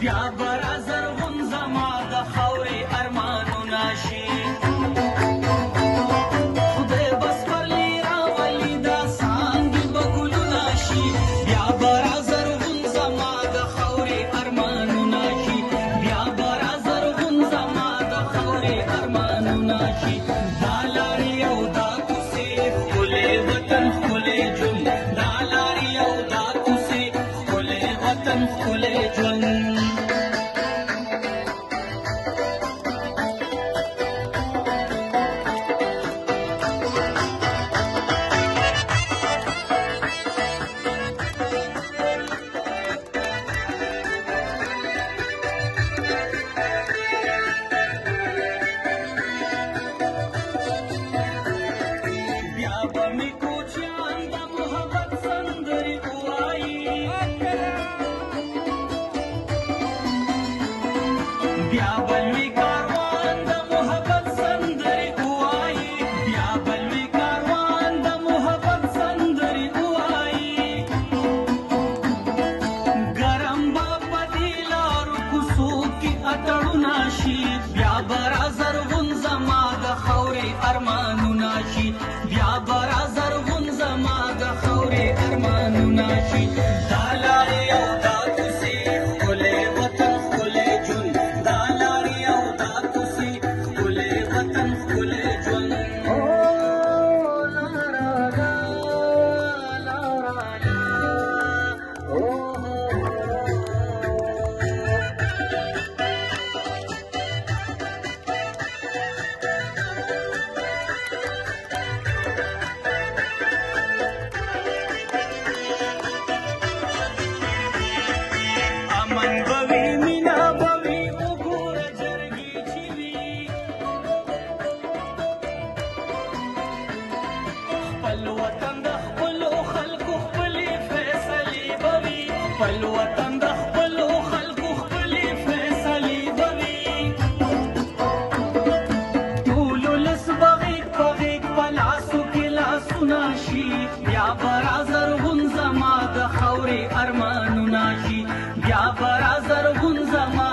بیا برا زرغون زما د خاورې ارمانونه شي خدای بس پرلی راولي دا څانګې به ګلونه شي بیا برا زرغون زما د خاورې ارمانونه شي بیا برا زرغون زما د خاورې ارمانونه شي دا لارې او دا کوڅې ښکلی وطن ښکلی ژوند دا لارې او دا کوڅې ښکلی وطن ښکلی ژوند بیا بلوي کاروان د محبت سندرې وایي بیا بلوي کاروان د محبت سندرې وایي ګرم به په دې لارو کوڅو کې اتڼونه شي بیا به را زرغون زما د خاورې ارمانونه شي بیا به را زرغون زما د خاورې ارمانونه شي دا لارې او دا کوڅې ښکلی وطن ښکلی ژوند خپل وطن د خپلو خلکو خپلې فیصلې به وي خپل وطن د خپلو خلکو خپلې فیصلې به وي ټول ولس به غیږ په غیږ په لاسو کې لاسونه شي بیا به را زرغون زما د خاورې ارمانونه شي بیا به را زرغون زما